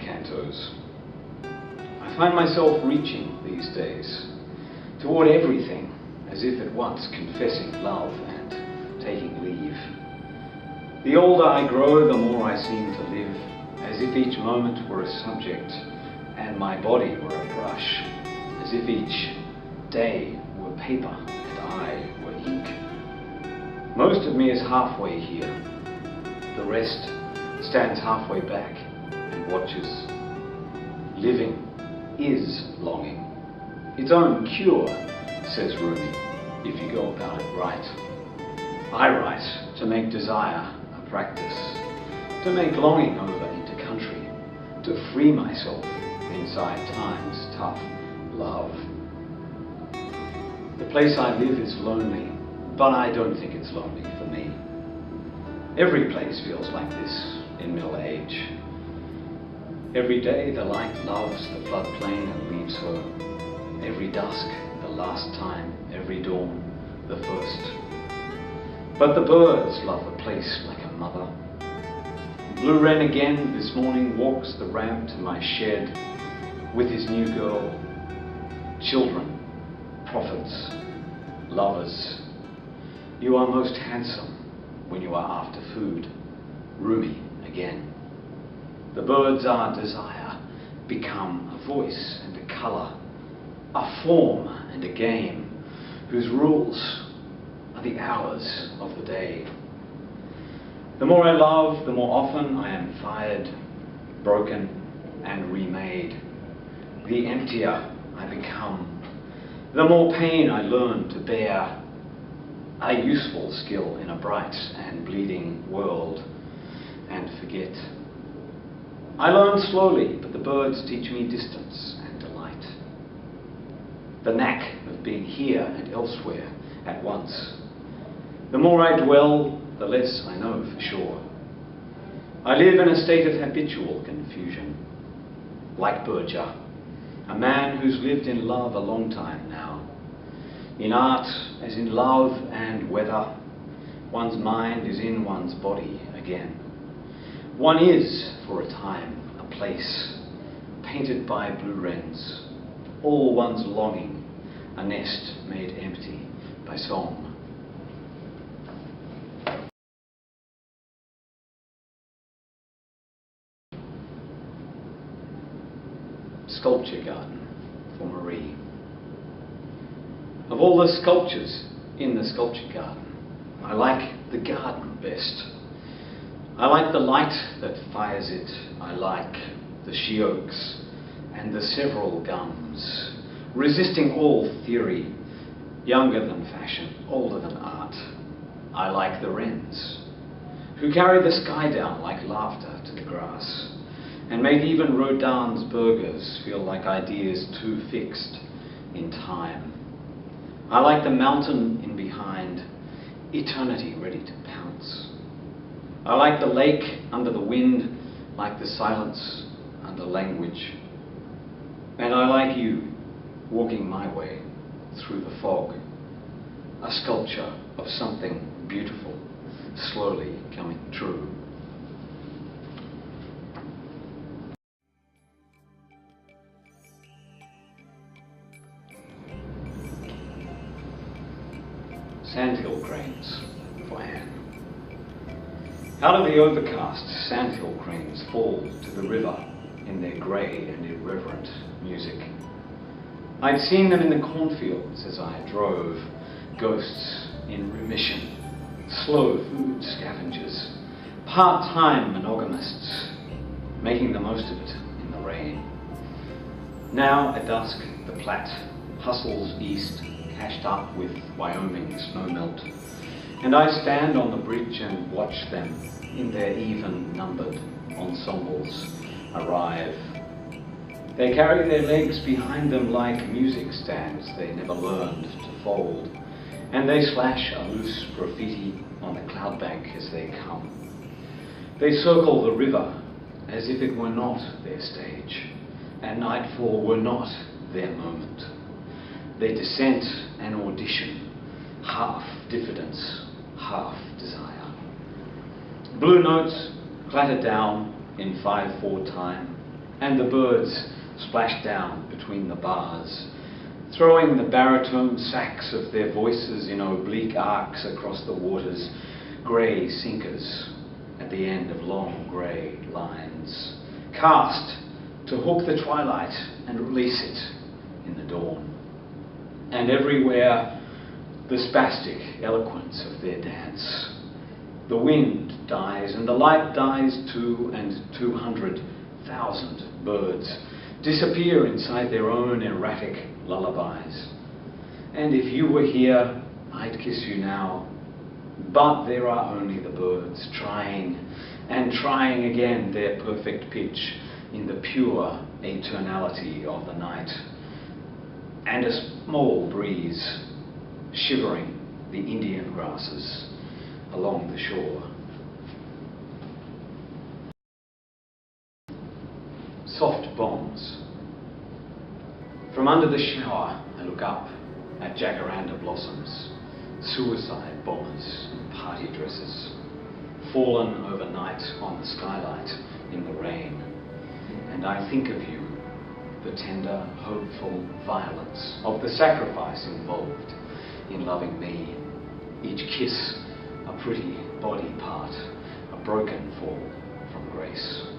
Cantos. I find myself reaching these days toward everything, as if at once confessing love and taking leave. The older I grow, the more I seem to live, as if each moment were a subject and my body were a brush, as if each day were paper and I were ink. Most of me is halfway here. The rest stands halfway back and watches. Living is longing. Its own cure, says Rumi, if you go about it right. I write to make desire a practice, to make longing over into country, to free myself inside time's tough love. The place I live is lonely, but I don't think it's lonely for me. Every place feels like this in middle age. Every day the light loves the floodplain and leaves her. Every dusk, the last time. Every dawn, the first. But the birds love the place like a mother. Bluewren again this morning walks the ramp to my shed with his new girl. Children, prophets, lovers. You are most handsome when you are after food. Rumi again. The birds are desire, become a voice and a colour, a form and a game, whose rules are the hours of the day. The more I love, the more often I am fired, broken and remade. The emptier I become, the more pain I learn to bear, a useful skill in a bright and bleeding world, and forget. I learn slowly, but the birds teach me distance and delight. The knack of being here and elsewhere at once. The more I dwell, the less I know for sure. I live in a state of habitual confusion. Like Berger, a man who's lived in love a long time now. In art, as in love and weather, one's mind is in one's body again. One is, for a time, a place, painted by Bluewrens, all one's longing, a nest made empty by song. Sculpture garden for Marie. Of all the sculptures in the sculpture garden, I like the garden best. I like the light that fires it. I like the she oaks and the several gums, resisting all theory, younger than fashion, older than art. I like the wrens, who carry the sky down like laughter to the grass, and make even Rodin's burgers feel like ideas too fixed in time. I like the mountain in behind, eternity ready to pounce. I like the lake under the wind, like the silence under language. And I like you, walking my way through the fog, a sculpture of something beautiful, slowly coming true. Sandhill cranes for Anne. Out of the overcast, sandhill cranes fall to the river in their grey and irreverent music. I'd seen them in the cornfields as I drove, ghosts in remission, slow food scavengers, part-time monogamists, making the most of it in the rain. Now at dusk, the Platte hustles east, cashed up with Wyoming snowmelt, and I stand on the bridge and watch them in their even-numbered ensembles arrive. They carry their legs behind them like music stands they never learned to fold, and they slash a loose graffiti on the cloud bank as they come. They circle the river as if it were not their stage, and nightfall were not their moment. They descent an audition, half diffidence, half desire. Blue notes clatter down in 5/4 time, and the birds splash down between the bars, throwing the baritone sacs of their voices in oblique arcs across the water's grey sinkers at the end of long grey lines, cast to hook the twilight and release it in the dawn. And everywhere the spastic eloquence of their dance. The wind dies and the light dies too, and 200,000 birds disappear inside their own erratic lullabies. And if you were here, I'd kiss you now. But there are only the birds trying and trying again their perfect pitch in the pure eternality of the night. And a small breeze shivering the Indian grasses along the shore. Soft bombs. From under the shower, I look up at jacaranda blossoms, suicide bombers in party dresses, fallen overnight on the skylight in the rain. And I think of you, the tender, hopeful violence of the sacrifice involved in loving me. Each kiss a pretty body part, a broken fall from grace.